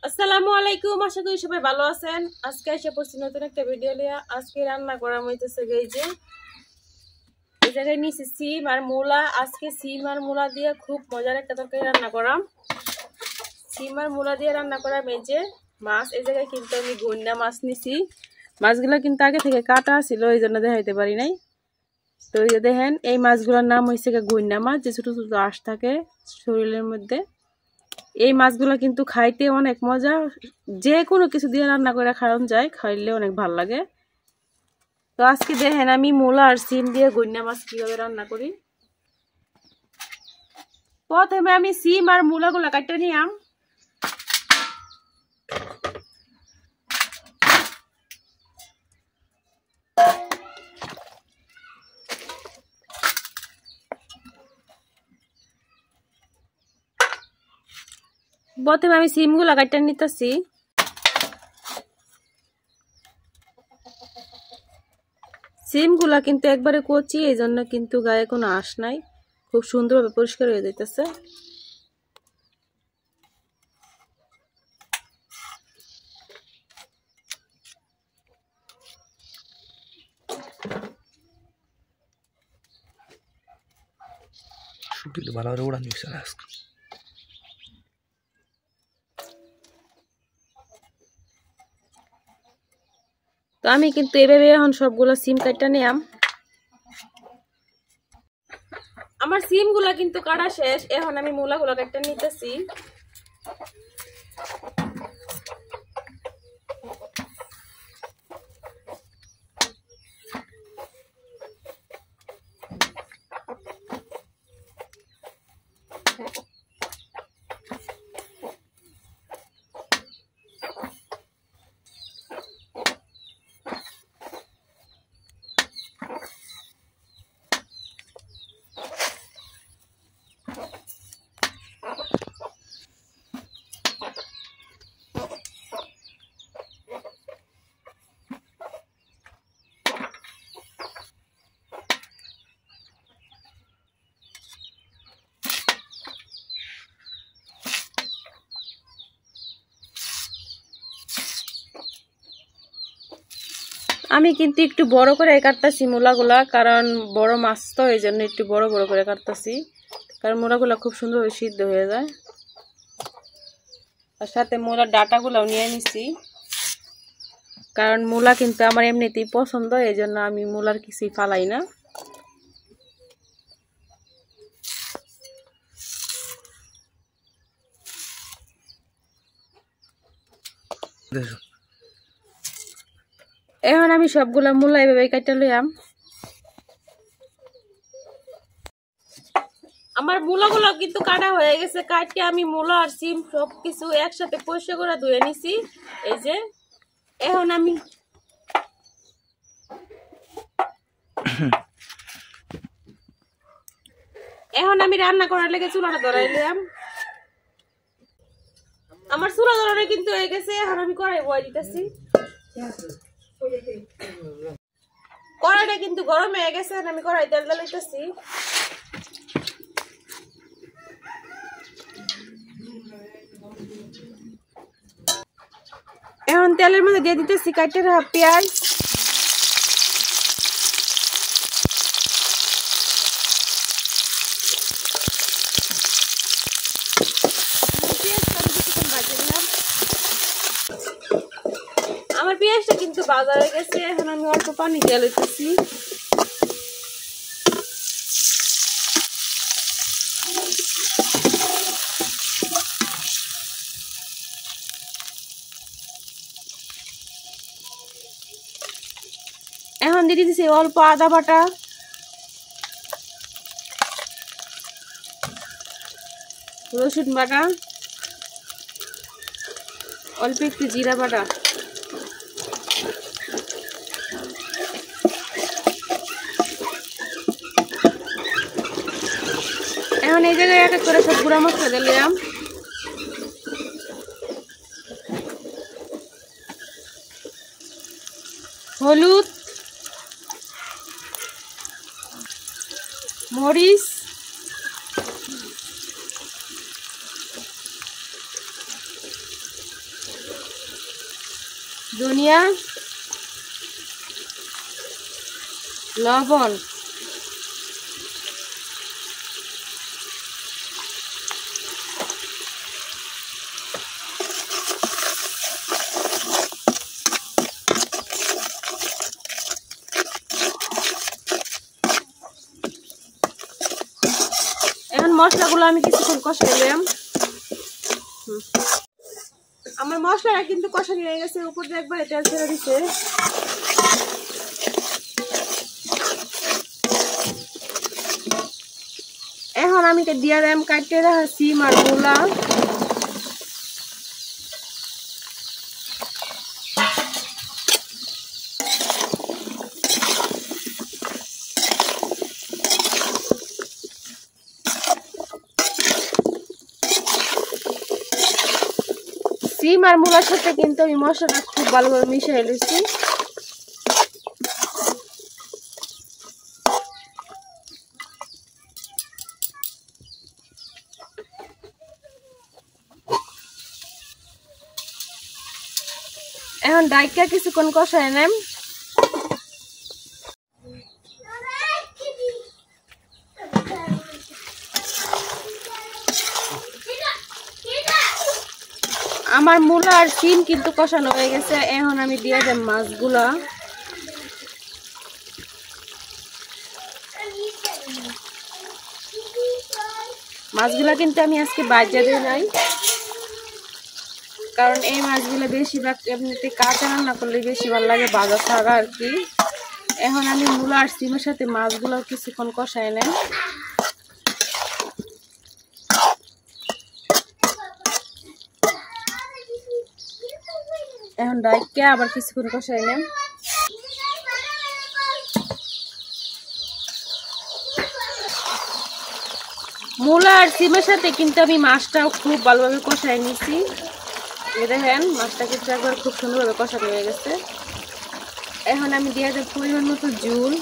আসসালামু আলাইকুম, আশা করি সবাই ভালো আছেন। আজকে এসে পড়ছি নতুন একটা ভিডিও নিয়ে। আজকে রান্না করা হইতেছে এই যে এই জায়গায় নিয়েছি সিম আর মূলা। আজকে সিম আর মূলা দিয়ে খুব মজার একটা তরকারি রান্না করাম। সিম আর মূলা দিয়ে রান্না করাম। এই যে মাছ, এই জায়গায় কিন্তু আমি গুন্ডা মাছ নিছি। মাছগুলো কিন্তু আগে থেকে কাটা ছিল, এই জন্য দেখাইতে পারি নাই। তো এই যে দেখেন, এই মাছগুলোর নাম হয়েছে গুন্ডা মাছ, যে ছোট ছোট আঁশ থাকে শরীরের মধ্যে। এই মাছগুলো কিন্তু খাইতে অনেক মজা, যে কোনো কিছু দিয়ে রান্না করে খাওয়ানো যায়, খাইলে অনেক ভালো লাগে। তো আজকে দেখেন আমি মূলা আর সিম দিয়ে গুইন্না মাছ কিভাবে রান্না করি। প্রথমে আমি সিম আর মূলাগুলো কাটতে নিলাম। প্রথমে আমি সিমগুলো কাটতে নিতেছি। সিমগুলা কিন্তু একবারে কচি, এই জন্য কিন্তু গায়ে কোনো আঁশ নাই, খুব সুন্দরভাবে পরিষ্কার হয়ে যাইতেছে। তো আমি কিন্তু এভাবে এখন সবগুলো সিম কাটতে নিলাম। আমার সিমগুলা কিন্তু কাটা শেষ, এখন আমি মূলাগুলো কাটতে নিতেছি। আমি কিন্তু একটু বড় করে কাটতেছি মূলাগুলা, কারণ বড় মাছ তো, এই জন্য একটু বড় বড় করে কাটতেছি, কারণ মূলাগুলা খুব সুন্দরভাবে সিদ্ধ হয়ে যায়। আর সাথে মূলার ডাটাগুলাও নিয়ে নিছি, কারণ মূলা কিন্তু আমার এমনিতেই পছন্দ, এই জন্য আমি মূলার কিছুই ফালাই না। এখন আমি সবগুলা মূলা এভাবে কাটতে লইয়াম। আমার মূলাগুলো কিন্তু কাটা হয়ে গেছে। কাটকে আমি মূলা আর সিম সবকিছু একসাথে পরিষ্কার করে ধুয়ে নিছি। এই যে এখন আমি রান্না করার লেগে চুলাটা ধরাইলাম। আমার চুলা ধরানো কিন্তু হয়ে গেছে। এখন আমি কড়াই বয় দিতেছি। কড়াইটা কিন্তু গরম হয়ে গেছে, আমি কড়াই তেল ঢালাইতেছি। এখন তেলের মধ্যে দিয়ে দিতেছি কাটে রাখা পেঁয়াজ। আমার পেঁয়াজটা কিন্তু ভাজা হয়ে গেছে। এখন আমি অল্প পানি দিয়ে লইতেছি। এখন দিয়ে দিতেছি অল্প আদা বাটা, রসুন বাটা, অল্প একটু জিরা বাটা। এখন এই জায়গায় এক এক করে সব গুঁড়া মশলা দিলাম। হলুদ, মরিচ, ধনিয়া, লবণ, এখন মশলাগুলো আমি কিছুক্ষণ কষাইলাম। আমার মশলাটা কিন্তু কষানি হয়ে গেছে, উপর দিয়ে একবার তেল ছেড়ে দিচ্ছে। এখন আমি দিয়ে দিলাম কাটতে রাখা সিম আর মূলা। সিম আর মূলার সাথে কিন্তু আমি মশলাটা খুব ভালোভাবে মিশিয়ে নিয়েছি। এখন ডাইকা কিছুক্ষণ কষায় নেম। আমার মূলা আর সিম কিন্তু কষানো হয়ে গেছে, এখন আমি দিয়ে দেব মাছগুলা। মাছগুলা কিন্তু আমি আজকে বাজা দিই নাই, কারণ এই মাছগুলো বেশিরভাগ এমনিতে কাঁচা রান্না করলে বেশি ভালো লাগে ভাজা ছাড়া আর কি। এখন আমি মূলা আর সিমের সাথে মাছগুলো কিছুক্ষণ কষায় নেই। এখন ডাইকে আবার কিছুক্ষণ কষাই নেন। মূলা আর সিমের সাথে কিন্তু আমি মাছটাও খুব ভালোভাবে কষাই নিয়েছি। দেখেন মাছটা কিন্তু একবার খুব সুন্দরভাবে কষানো হয়ে গেছে। এখন আমি দিয়ে দেব পরিমাণ মতো ঝোল।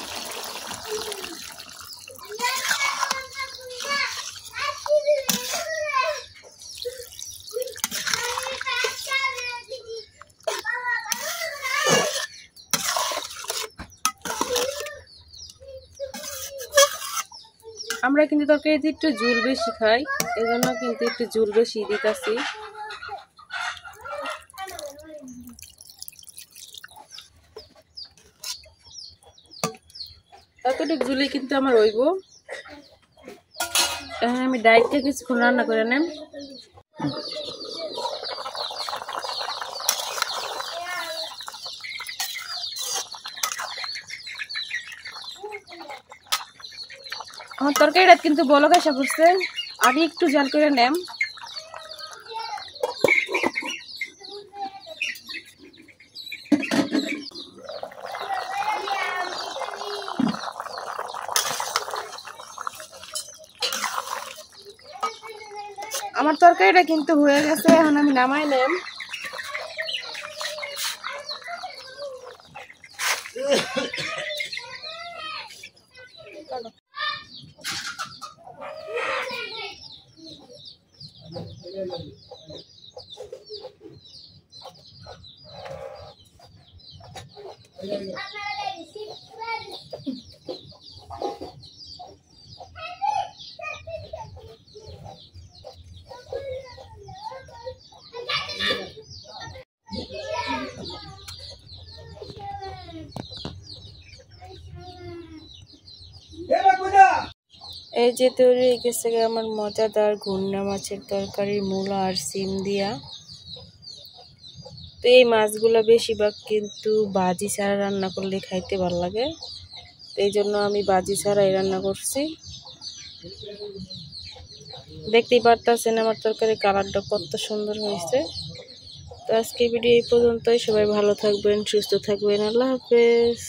আমরা কিন্তু তরকারিতে একটু ঝোল বেশি খাই, এজন্য কিন্তু একটু ঝোল বেশি দিতেছি। এতটুকু ঝোলে কিন্তু আমার হইব। এখন আমি ডাইটটা কিছুক্ষণ রান্না করে নেব। আমার তরকারিটা কিন্তু বলক আসা পড়ছে, আগে একটু জাল করে নেম। আমার তরকারিটা কিন্তু হয়ে গেছে, এখন আমি নামাই নেম। এই যে তৈরি হয়ে গেছে আমার মজাদার ঘূর্ণা মাছের তরকারি মূলা আর সিম দিয়া। তো এই মাছগুলো বেশিরভাগ কিন্তু ভাজি ছাড়া রান্না করলে খাইতে ভালো লাগে, তো এই জন্য আমি ভাজি ছাড়াই রান্না করছি। দেখতেই পারতেছেন আমার তরকারি কালারটা কত সুন্দর হয়েছে। তো আজকে ভিডিও এই পর্যন্তই। সবাই ভালো থাকবেন, সুস্থ থাকবেন। আল্লাহ হাফেজ।